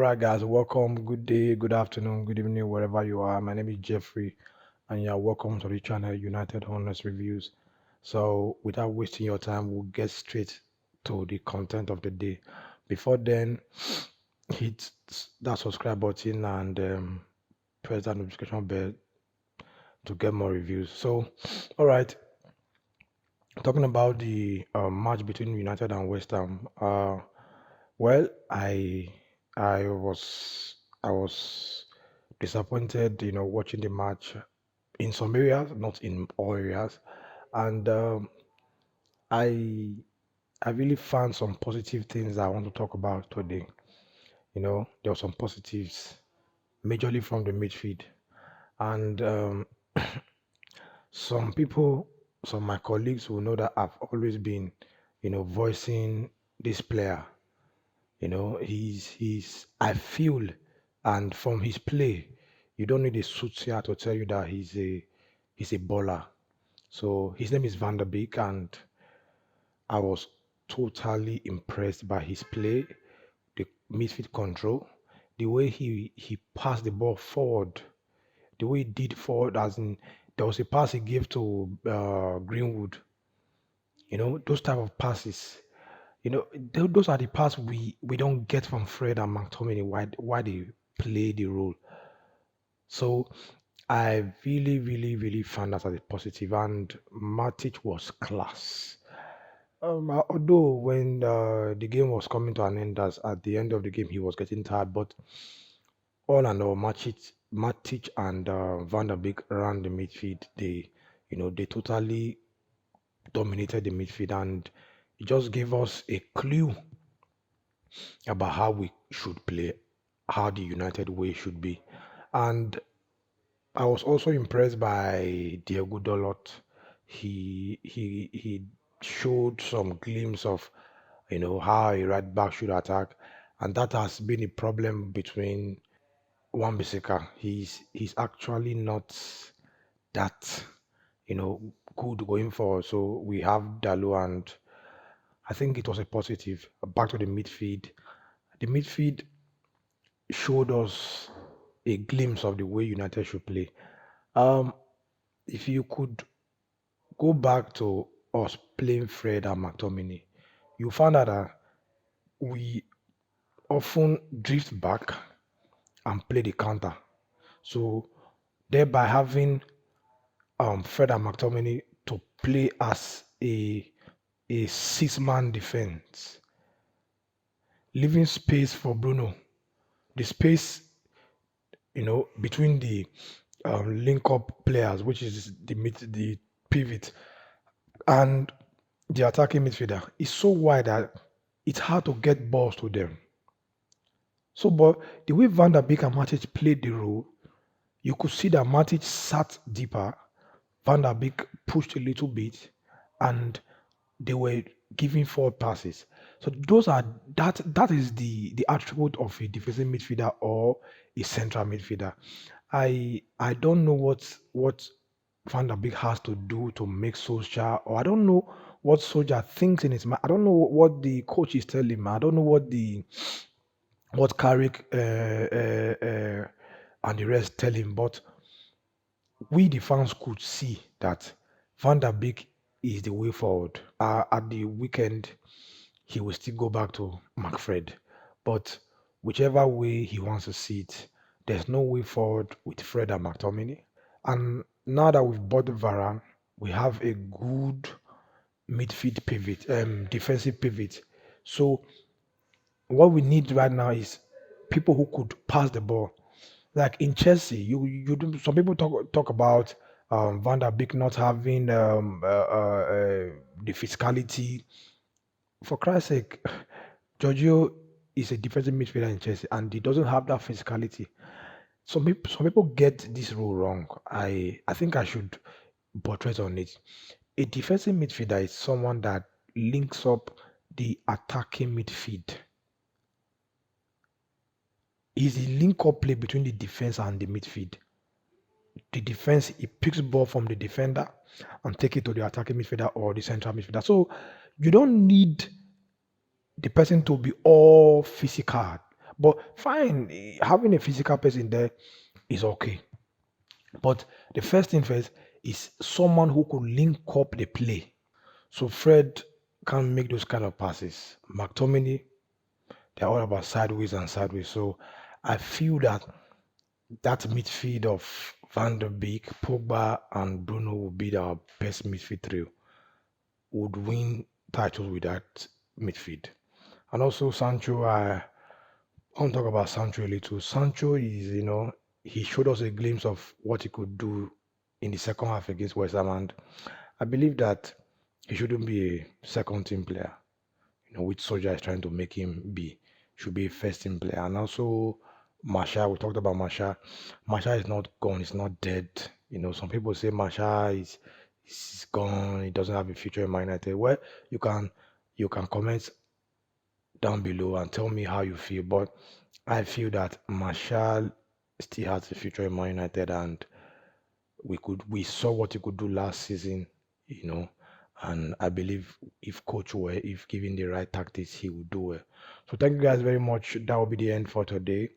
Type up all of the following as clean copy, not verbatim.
right, guys, welcome. Good day, good afternoon, good evening, wherever you are. My name is Jeffrey, and you're welcome to the channel United Honest Reviews. So, without wasting your time, we'll get straight to the content of the day. Before then, hit that subscribe button and press that notification bell to get more reviews. So, all right, talking about the match between United and West Ham. Well, I was disappointed, watching the match in some areas, not in all areas, and I I really found some positive things I want to talk about today. There were some positives, majorly from the midfield, and some people, some of my colleagues will know that I've always been, voicing this player. He's I feel, and from his play, you don't need a soothsayer to tell you that he's a baller. So his name is Van der Beek, and I was totally impressed by his play, the midfield control, the way he passed the ball forward, the way he did forward, as in there was a pass he gave to Greenwood. Those type of passes. Those are the parts we don't get from Fred and McTominay. Why they play the role. So I really, really, really found that as a positive, and Matic was class. Although when the game was coming to an end, as at the end of the game he was getting tired, but all and all, Matic and Van der Beek ran the midfield. They totally dominated the midfield, and it just gave us a clue about how we should play, how the United way should be. And I was also impressed by Diego Dalot. He showed some glimpse of how a right back should attack, and that has been a problem between Wan-Bissaka. He's actually not that good going forward. So we have Dalu, and I think it was a positive. Back to the midfield. The midfield showed us a glimpse of the way United should play. Um, if you could go back to us playing Fred and McTominay, you found out that we often drift back and play the counter. So thereby having Fred and McTominay to play as a six-man defense, leaving space for Bruno. The space, between the link-up players, which is the pivot, and the attacking midfielder, is so wide that it's hard to get balls to them. So, but the way Van der Beek and Matic played the role, you could see that Matic sat deeper, Van der Beek pushed a little bit, and they were giving forward passes. So that is the attribute of a defensive midfielder or a central midfielder. I don't know what Van der Beek has to do to make Solskjaer, or I don't know what Solskjaer thinks in his mind. I don't know what the coach is telling him. I don't know what Carrick and the rest tell him, but we the fans could see that Van der Beek is the way forward. At the weekend, he will still go back to McFred, but whichever way he wants to see it, there's no way forward with Fred and McTominay. And now that we've bought Varane, we have a good midfield pivot, defensive pivot. So what we need right now is people who could pass the ball. Like in Chelsea, some people talk about Van der Beek not having the physicality. For Christ's sake, Giorgio is a defensive midfielder in Chelsea, and he doesn't have that physicality. Some people get this rule wrong. I think I should buttress on it. A defensive midfielder is someone that links up the attacking midfield. Is the link up play between the defense and the midfield. The defense, he picks ball from the defender and take it to the attacking midfielder or the central midfielder. So you don't need the person to be all physical, But fine, having a physical person there is okay. But the first thing first is someone who could link up the play. So Fred can make those kind of passes. McTominay, they're all about sideways and sideways. So I feel that that midfield of Van der Beek, Pogba, and Bruno would be our best midfield trio. Would win titles with that midfield. And also Sancho, I want to talk about Sancho a little. Sancho is, he showed us a glimpse of what he could do in the second half against West Ham, and I believe that he shouldn't be a second team player. Which Soldier is trying to make him be. Should be a first team player. And also Masha, we talked about Masha. Masha is not gone, it's not dead. Some people say Masha is gone, he doesn't have a future in Man United. Well, you can comment down below and tell me how you feel. But I feel that Marshall still has a future in Man United, and we saw what he could do last season, you know, and I believe if given the right tactics, he will do well. So thank you guys very much. That will be the end for today.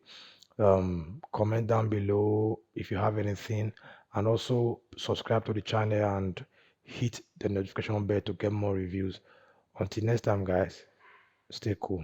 Comment down below if you have anything, and also subscribe to the channel and hit the notification bell to get more reviews. Until next time, guys, stay cool.